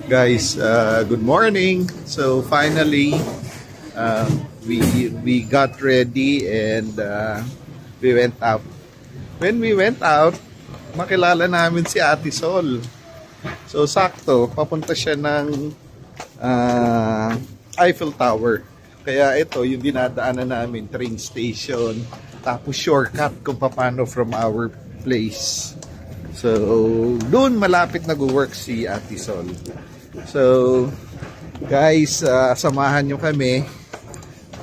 Guys, good morning. So finally, we got ready and we went out. When we went out, makilala namin si Ate Sol. So sakto, papunta siya ng Eiffel Tower. Kaya ito yung dinadaanan namin, train station. Tapos shortcut kung paano from our place. So doon malapit nag-work si Ate Sol. So guys, samahan nyo kami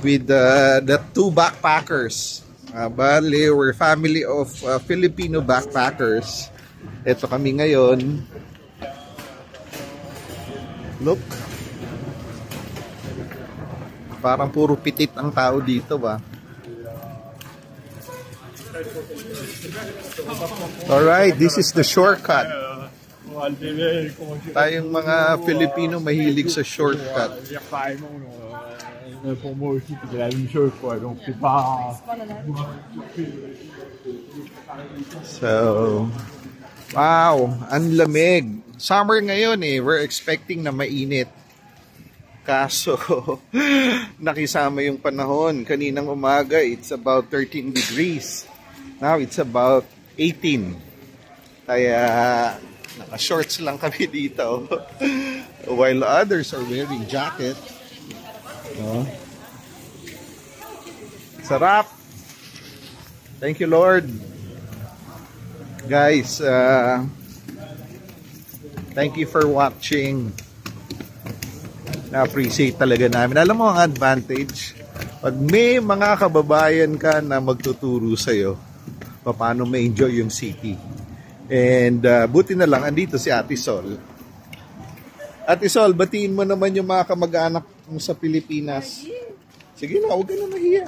with the two backpackers. Bale, we're family of Filipino backpackers. Ito kami ngayon. Look. Parang puro pitit ang tao dito ba? Alright, this is the shortcut. Tayong mga Filipino mahilig sa shortcut. So, wow, ang lamig. Summer ngayon eh, we're expecting na mainit. Kaso, nakisama yung panahon. Kaninang umaga, it's about 13 degrees. Now, it's about 18. Kaya, naka-shorts lang kami dito. While others are wearing jacket. No? Sarap! Thank you, Lord. Guys, thank you for watching. Na-appreciate talaga namin. Alam mo ang advantage? Pag may mga kababayan ka na magtuturo sa'yo, paano ma-enjoy yung city. And buti na lang, andito si Ate Sol. Ate Sol, batiin mo naman yung mga kamag-anak mo sa Pilipinas. Sige na, huwag ka na mahiya.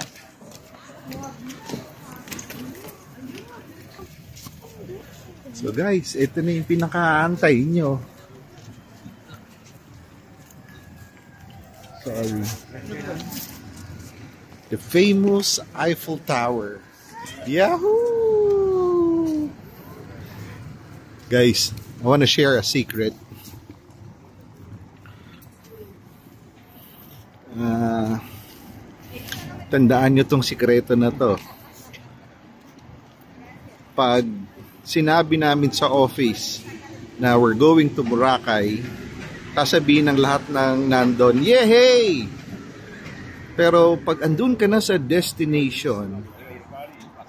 So guys, ito na yung pinakaantay nyo. Sorry. The famous Eiffel Tower. Yahoo! Guys, I want to share a secret. Tandaan nyo tong sikreto na to. Pag sinabi namin sa office na we're going to Boracay, sasabihin ng lahat ng nandun, yehey! Pero pag andun ka na sa destination,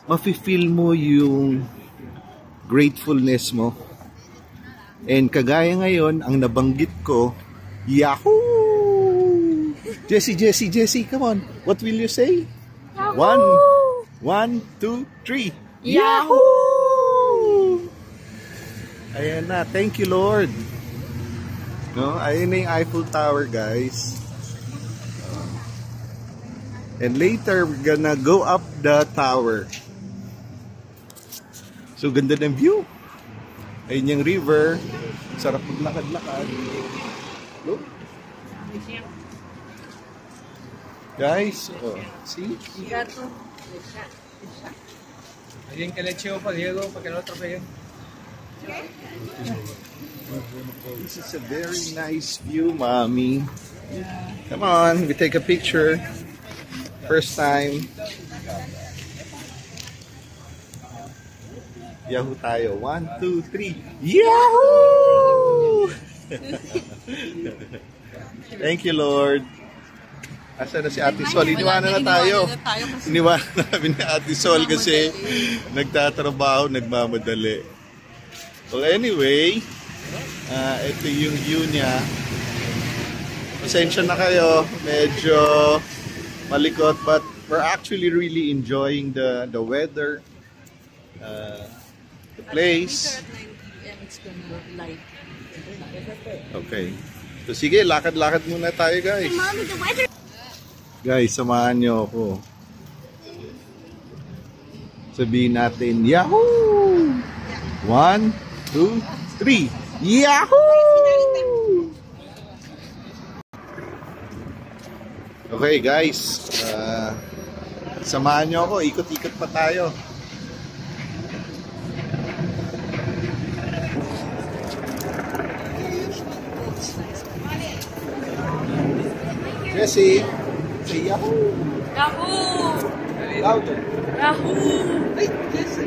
mafe-feel mo yung gratefulness mo. And kagaya ngayon, ang nabanggit ko, Yahoo! Jessie, come on. What will you say? Yahoo! One, two, three. Yahoo! Ayan na. Thank you, Lord. No, ayun na yung Eiffel Tower, guys. And later, we're gonna go up the tower. So, ganda ng view. Ayun yung river. Sarap maglakad-lakad. Look. Guys, oh, see? Alguien que le eche ojo a Diego para que no lo atropellen. This is a very nice view, mommy. Come on, we take a picture. First time. Yahoo tayo. 1, 2, 3. Yahoo! Thank you, Lord. Asa na si Ate Sol? Iniwanan na tayo. Iniwanan namin ni Ate Sol kasi nagtatrabaho, nagmamadali. Well, anyway, ito yung view niya. Pasensya na kayo. Medyo malikot, but we're actually really enjoying the weather, the place. Okay. So sige, lakad-lakad muna tayo, guys. Guys, samahan nyo ako. Sabihin natin, Yahoo! 1, 2, 3. Yahoo! Okay, guys. Samahan nyo ako. Ikot-ikot pa tayo. kasi sa Yahoo. Yahoo! Louder. Yahoo! Ay, yes,